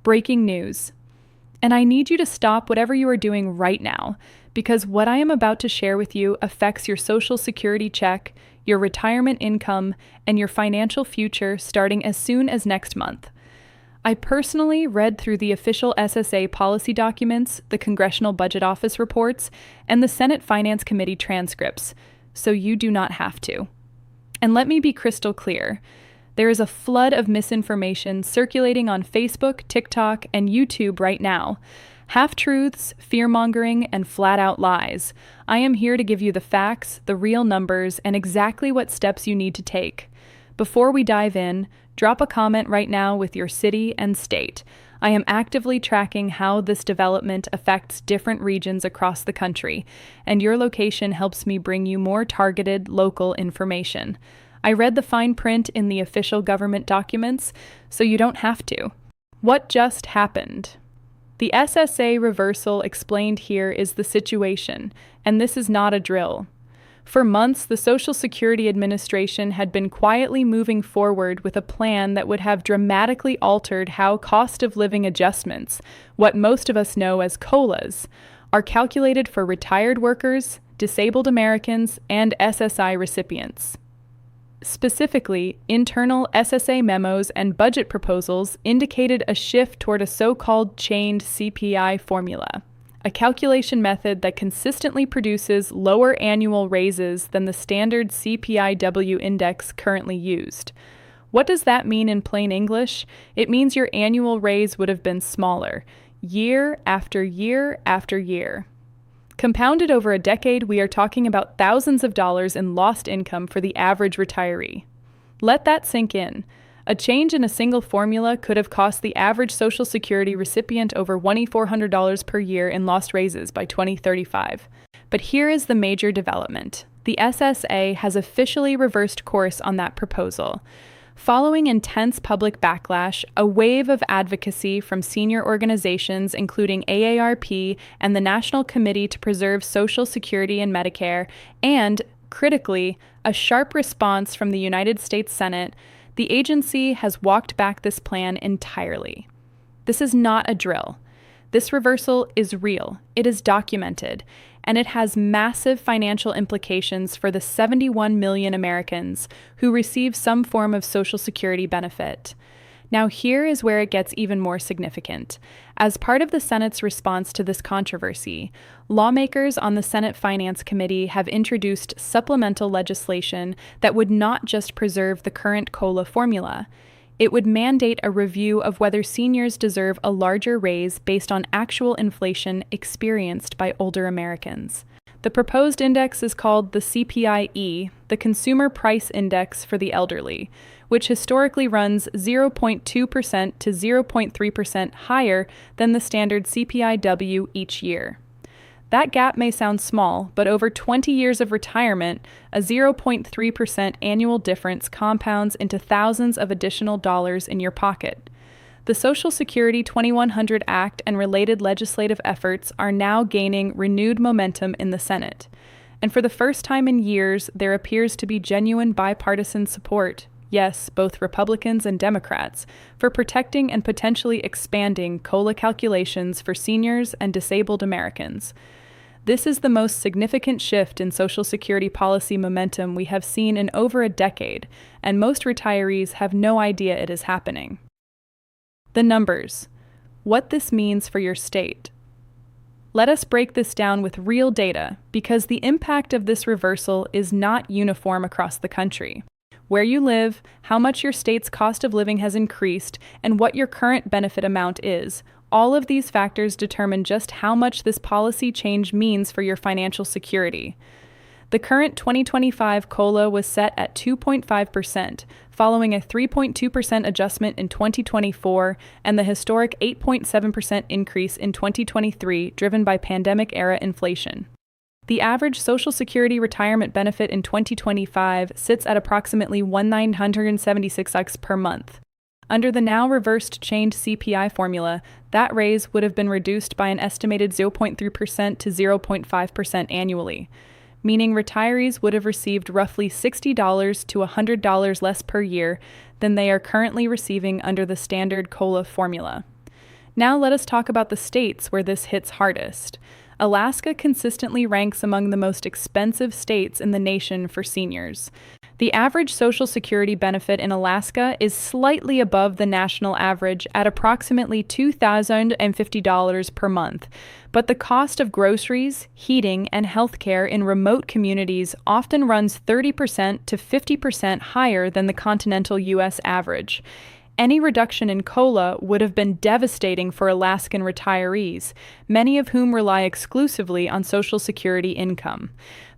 Breaking news. And I need you to stop whatever you are doing right now, because what I am about to share with you affects your Social Security check, your retirement income, and your financial future starting as soon as next month. I personally read through the official SSA policy documents, the Congressional Budget Office reports, and the Senate Finance Committee transcripts, so you do not have to. And let me be crystal clear. There is a flood of misinformation circulating on Facebook, TikTok, and YouTube right now. Half-truths, fear-mongering, and flat-out lies. I am here to give you the facts, the real numbers, and exactly what steps you need to take. Before we dive in, drop a comment right now with your city and state. I am actively tracking how this development affects different regions across the country, and your location helps me bring you more targeted, local information. I read the fine print in the official government documents, so you don't have to. What just happened? The SSA reversal explained here is the situation, and this is not a drill. For months, the Social Security Administration had been quietly moving forward with a plan that would have dramatically altered how cost of living adjustments, what most of us know as COLAs, are calculated for retired workers, disabled Americans, and SSI recipients. Specifically, internal SSA memos and budget proposals indicated a shift toward a so-called chained CPI formula, a calculation method that consistently produces lower annual raises than the standard CPIW index currently used. What does that mean in plain English? It means your annual raise would have been smaller, year after year after year. Compounded over a decade, we are talking about thousands of dollars in lost income for the average retiree. Let that sink in. A change in a single formula could have cost the average Social Security recipient over $2,400 per year in lost raises by 2035. But here is the major development. The SSA has officially reversed course on that proposal. Following intense public backlash, a wave of advocacy from senior organizations including AARP and the National Committee to Preserve Social Security and Medicare, and, critically, a sharp response from the United States Senate, the agency has walked back this plan entirely. This is not a drill. This reversal is real, it is documented, and it has massive financial implications for the 71 million Americans who receive some form of Social Security benefit. Now here is where it gets even more significant. As part of the Senate's response to this controversy, lawmakers on the Senate Finance Committee have introduced supplemental legislation that would not just preserve the current COLA formula. It would mandate a review of whether seniors deserve a larger raise based on actual inflation experienced by older Americans. The proposed index is called the CPI-E, the Consumer Price Index for the Elderly, which historically runs 0.2% to 0.3% higher than the standard CPIW each year. That gap may sound small, but over 20 years of retirement, a 0.3% annual difference compounds into thousands of additional dollars in your pocket. The Social Security 2100 Act and related legislative efforts are now gaining renewed momentum in the Senate. And for the first time in years, there appears to be genuine bipartisan support, yes, both Republicans and Democrats, for protecting and potentially expanding COLA calculations for seniors and disabled Americans. This is the most significant shift in Social Security policy momentum we have seen in over a decade, and most retirees have no idea it is happening. The numbers. What this means for your state. Let us break this down with real data, because the impact of this reversal is not uniform across the country. Where you live, how much your state's cost of living has increased, and what your current benefit amount is. All of these factors determine just how much this policy change means for your financial security. The current 2025 COLA was set at 2.5%, following a 3.2% adjustment in 2024 and the historic 8.7% increase in 2023 driven by pandemic-era inflation. The average Social Security retirement benefit in 2025 sits at approximately $1,976 per month. Under the now reversed chained CPI formula, that raise would have been reduced by an estimated 0.3% to 0.5% annually, meaning retirees would have received roughly $60 to $100 less per year than they are currently receiving under the standard COLA formula. Now let us talk about the states where this hits hardest. Alaska consistently ranks among the most expensive states in the nation for seniors. The average Social Security benefit in Alaska is slightly above the national average at approximately $2,050 per month, but the cost of groceries, heating, and healthcare in remote communities often runs 30% to 50% higher than the continental U.S. average. Any reduction in COLA would have been devastating for Alaskan retirees, many of whom rely exclusively on Social Security income.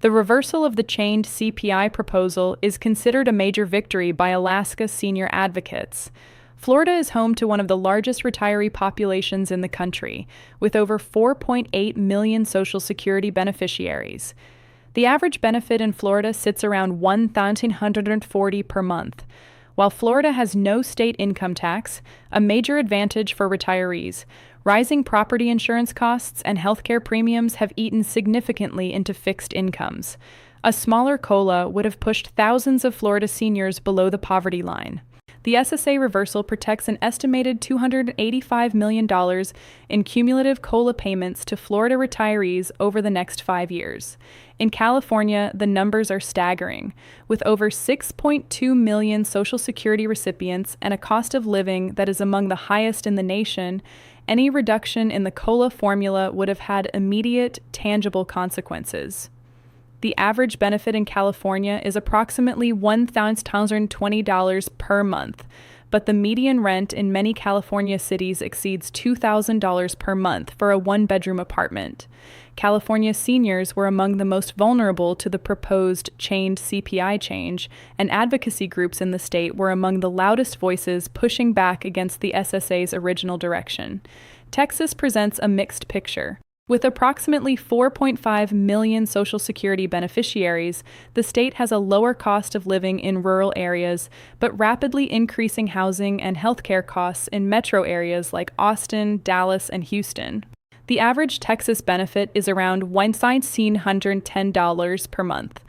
The reversal of the chained CPI proposal is considered a major victory by Alaska's senior advocates. Florida is home to one of the largest retiree populations in the country, with over 4.8 million Social Security beneficiaries. The average benefit in Florida sits around $1,140 per month. While Florida has no state income tax, a major advantage for retirees, rising property insurance costs and healthcare premiums have eaten significantly into fixed incomes. A smaller COLA would have pushed thousands of Florida seniors below the poverty line. The SSA reversal protects an estimated $285 million in cumulative COLA payments to Florida retirees over the next 5 years. In California, the numbers are staggering. With over 6.2 million Social Security recipients and a cost of living that is among the highest in the nation, any reduction in the COLA formula would have had immediate, tangible consequences. The average benefit in California is approximately $1,020 per month, but the median rent in many California cities exceeds $2,000 per month for a one-bedroom apartment. California seniors were among the most vulnerable to the proposed chained CPI change, and advocacy groups in the state were among the loudest voices pushing back against the SSA's original direction. Texas presents a mixed picture. With approximately 4.5 million Social Security beneficiaries, the state has a lower cost of living in rural areas, but rapidly increasing housing and healthcare costs in metro areas like Austin, Dallas, and Houston. The average Texas benefit is around $1,910 per month.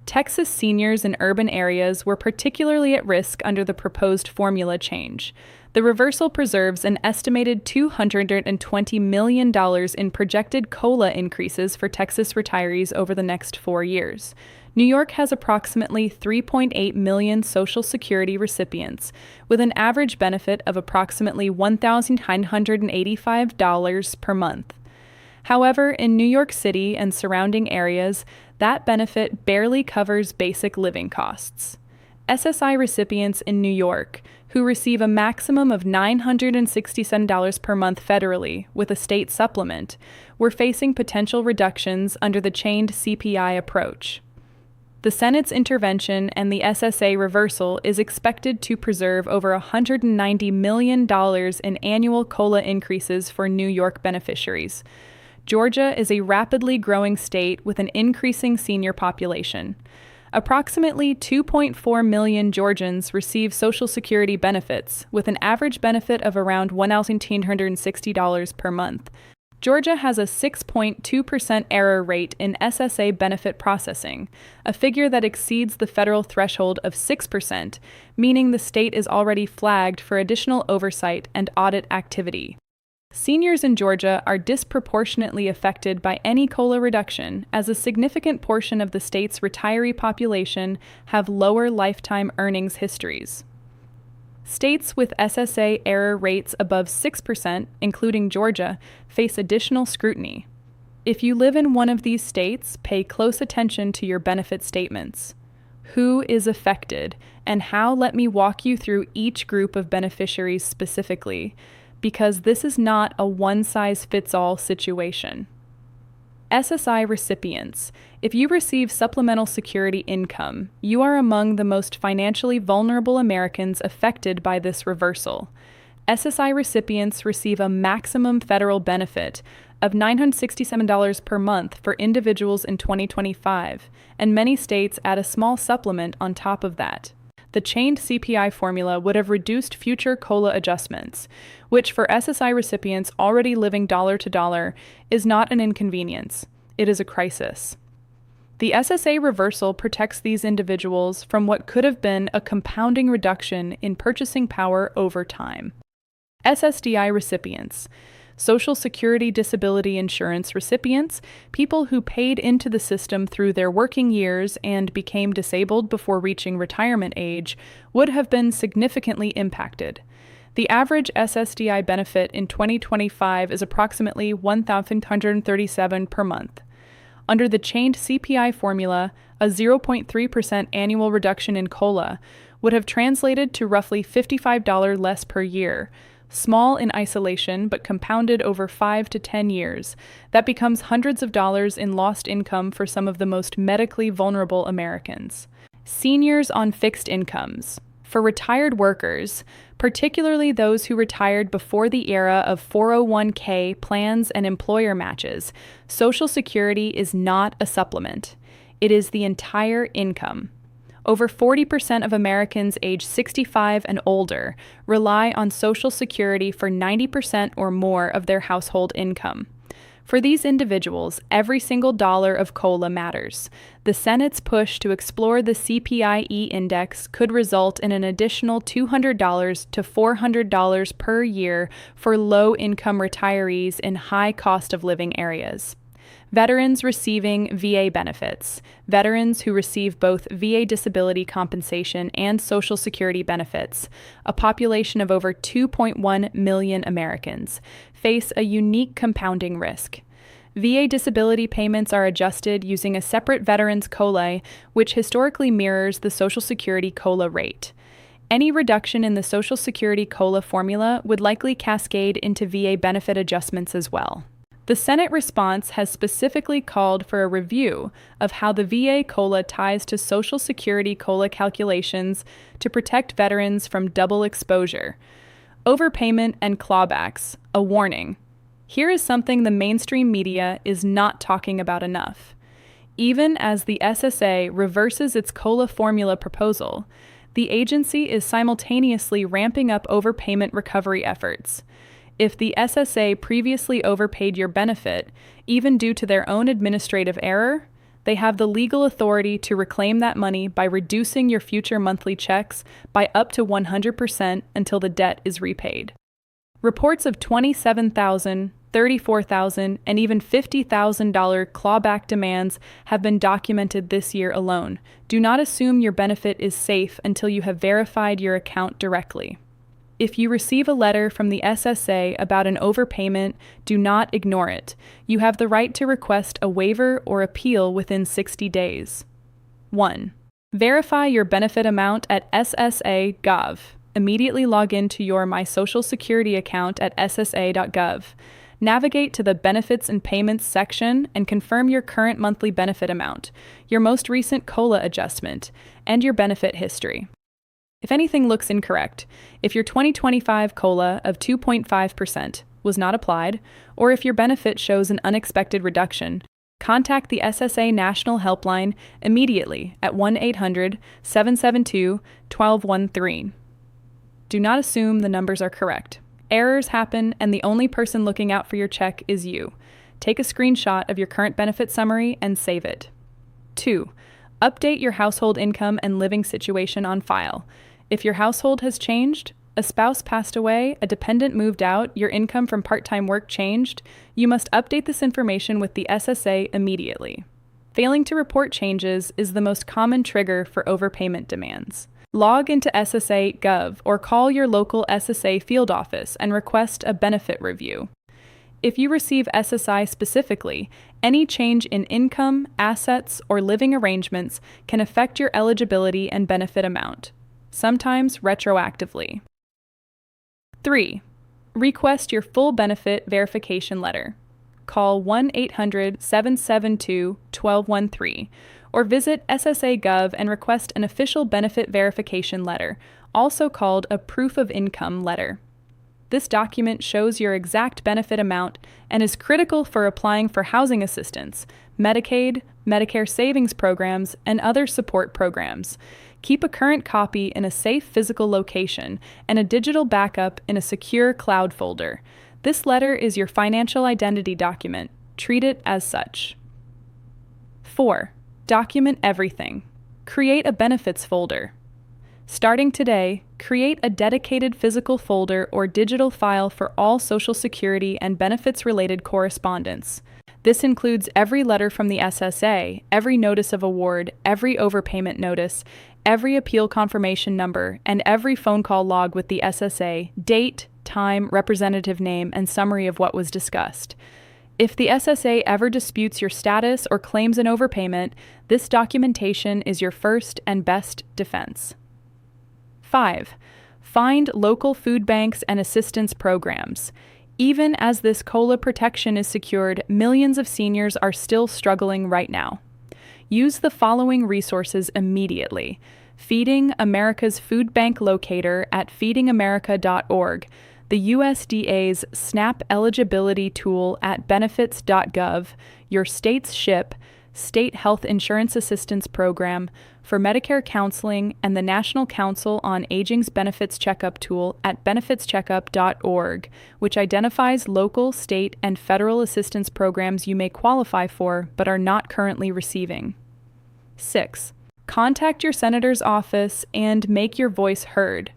Texas seniors in urban areas were particularly at risk under the proposed formula change. The reversal preserves an estimated $220 million in projected COLA increases for Texas retirees over the next 4 years. New York has approximately 3.8 million Social Security recipients, with an average benefit of approximately $1,985 per month. However, in New York City and surrounding areas, that benefit barely covers basic living costs. SSI recipients in New York, who receive a maximum of $967 per month federally with a state supplement, were facing potential reductions under the chained CPI approach. The Senate's intervention and the SSA reversal is expected to preserve over $190 million in annual COLA increases for New York beneficiaries. Georgia is a rapidly growing state with an increasing senior population. Approximately 2.4 million Georgians receive Social Security benefits, with an average benefit of around $1,960 per month. Georgia has a 6.2% error rate in SSA benefit processing, a figure that exceeds the federal threshold of 6%, meaning the state is already flagged for additional oversight and audit activity. Seniors in Georgia are disproportionately affected by any COLA reduction, as a significant portion of the state's retiree population have lower lifetime earnings histories. States with SSA error rates above 6%, including Georgia, face additional scrutiny. If you live in one of these states, pay close attention to your benefit statements. Who is affected, and how? Let me walk you through each group of beneficiaries specifically, because this is not a one-size-fits-all situation. SSI recipients. If you receive supplemental security income, you are among the most financially vulnerable Americans affected by this reversal. SSI recipients receive a maximum federal benefit of $967 per month for individuals in 2025, and many states add a small supplement on top of that. The chained CPI formula would have reduced future COLA adjustments, which for SSI recipients already living dollar to dollar is not an inconvenience, it is a crisis. The SSA reversal protects these individuals from what could have been a compounding reduction in purchasing power over time. SSDI recipients, Social Security Disability Insurance recipients, people who paid into the system through their working years and became disabled before reaching retirement age, would have been significantly impacted. The average SSDI benefit in 2025 is approximately $1,137 per month. Under the chained CPI formula, a 0.3% annual reduction in COLA would have translated to roughly $55 less per year. Small in isolation, but compounded over 5 to 10 years, that becomes hundreds of dollars in lost income for some of the most medically vulnerable Americans. Seniors on fixed incomes. For retired workers, particularly those who retired before the era of 401k plans and employer matches, Social Security is not a supplement. It is the entire income. Over 40% of Americans age 65 and older rely on Social Security for 90% or more of their household income. For these individuals, every single dollar of COLA matters. The Senate's push to explore the CPI-E index could result in an additional $200 to $400 per year for low-income retirees in high cost-of-living areas. Veterans receiving VA benefits. Veterans who receive both VA disability compensation and Social Security benefits, a population of over 2.1 million Americans, face a unique compounding risk. VA disability payments are adjusted using a separate veterans COLA, which historically mirrors the Social Security COLA rate. Any reduction in the Social Security COLA formula would likely cascade into VA benefit adjustments as well. The Senate response has specifically called for a review of how the VA COLA ties to Social Security COLA calculations to protect veterans from double exposure. Overpayment and clawbacks, a warning. Here is something the mainstream media is not talking about enough. Even as the SSA reverses its COLA formula proposal, the agency is simultaneously ramping up overpayment recovery efforts. If the SSA previously overpaid your benefit, even due to their own administrative error, they have the legal authority to reclaim that money by reducing your future monthly checks by up to 100% until the debt is repaid. Reports of $27,000, $34,000, and even $50,000 clawback demands have been documented this year alone. Do not assume your benefit is safe until you have verified your account directly. If you receive a letter from the SSA about an overpayment, do not ignore it. You have the right to request a waiver or appeal within 60 days. 1. Verify your benefit amount at SSA.gov. Immediately log into your My Social Security account at SSA.gov. Navigate to the Benefits and Payments section and confirm your current monthly benefit amount, your most recent COLA adjustment, and your benefit history. If anything looks incorrect, if your 2025 COLA of 2.5% was not applied, or if your benefit shows an unexpected reduction, contact the SSA National Helpline immediately at 1-800-772-1213. Do not assume the numbers are correct. Errors happen, and the only person looking out for your check is you. Take a screenshot of your current benefit summary and save it. 2. Update your household income and living situation on file. If your household has changed, a spouse passed away, a dependent moved out, your income from part-time work changed, you must update this information with the SSA immediately. Failing to report changes is the most common trigger for overpayment demands. Log into SSA.gov or call your local SSA field office and request a benefit review. If you receive SSI specifically, any change in income, assets, or living arrangements can affect your eligibility and benefit amount, sometimes retroactively. 3. Request your full benefit verification letter. Call 1-800-772-1213 or visit SSA.gov and request an official benefit verification letter, also called a proof of income letter. This document shows your exact benefit amount and is critical for applying for housing assistance, Medicaid, Medicare savings programs, and other support programs. Keep a current copy in a safe physical location and a digital backup in a secure cloud folder. This letter is your financial identity document. Treat it as such. 4. Document everything. Create a benefits folder. Starting today, create a dedicated physical folder or digital file for all Social Security and benefits-related correspondence. This includes every letter from the SSA, every notice of award, every overpayment notice, every appeal confirmation number, and every phone call log with the SSA, date, time, representative name, and summary of what was discussed. If the SSA ever disputes your status or claims an overpayment, this documentation is your first and best defense. 5. Find local food banks and assistance programs. Even as this COLA protection is secured, millions of seniors are still struggling right now. Use the following resources immediately. Feeding America's Food Bank Locator at feedingamerica.org, the USDA's SNAP eligibility tool at benefits.gov, your state's SHIP, State Health Insurance Assistance Program, for Medicare counseling, and the National Council on Aging's Benefits Checkup tool at benefitscheckup.org, which identifies local, state, and federal assistance programs you may qualify for but are not currently receiving. 6. Contact your senator's office and make your voice heard.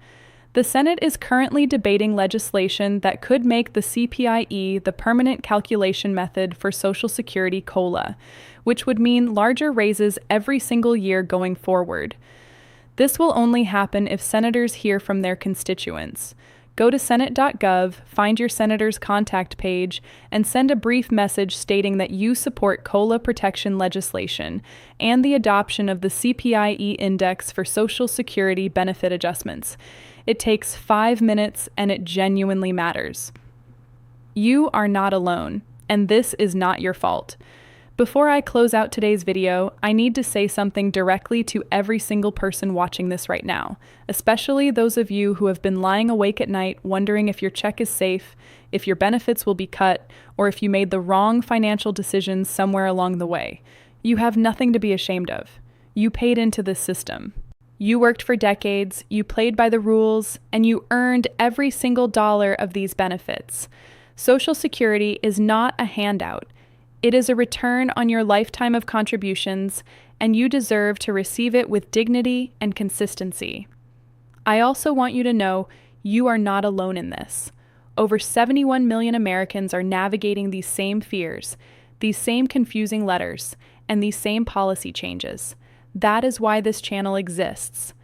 The Senate is currently debating legislation that could make the CPIE the permanent calculation method for Social Security COLA, which would mean larger raises every single year going forward. This will only happen if senators hear from their constituents. Go to senate.gov, find your senator's contact page, and send a brief message stating that you support COLA protection legislation and the adoption of the CPIE index for Social Security benefit adjustments. It takes 5 minutes, and it genuinely matters. You are not alone, and this is not your fault. Before I close out today's video, I need to say something directly to every single person watching this right now, especially those of you who have been lying awake at night wondering if your check is safe, if your benefits will be cut, or if you made the wrong financial decisions somewhere along the way. You have nothing to be ashamed of. You paid into this system. You worked for decades, you played by the rules, and you earned every single dollar of these benefits. Social Security is not a handout. It is a return on your lifetime of contributions, and you deserve to receive it with dignity and consistency. I also want you to know you are not alone in this. Over 71 million Americans are navigating these same fears, these same confusing letters, and these same policy changes. That is why this channel exists.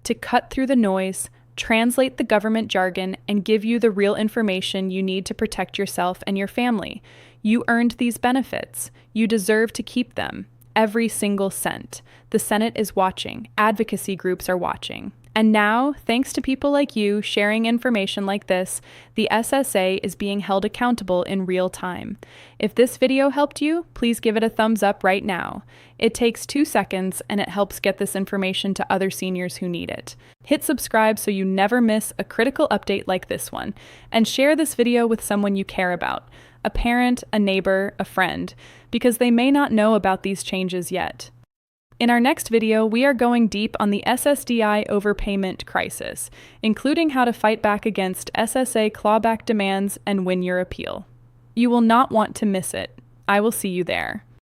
To cut through the noise, translate the government jargon, and give you the real information you need to protect yourself and your family. You earned these benefits. You deserve to keep them. Every single cent. The Senate is watching. Advocacy groups are watching. And now, thanks to people like you sharing information like this, the SSA is being held accountable in real time. If this video helped you, please give it a thumbs up right now. It takes 2 seconds, and it helps get this information to other seniors who need it. Hit subscribe so you never miss a critical update like this one, and share this video with someone you care about, a parent, a neighbor, a friend, because they may not know about these changes yet. In our next video, we are going deep on the SSDI overpayment crisis, including how to fight back against SSA clawback demands and win your appeal. You will not want to miss it. I will see you there.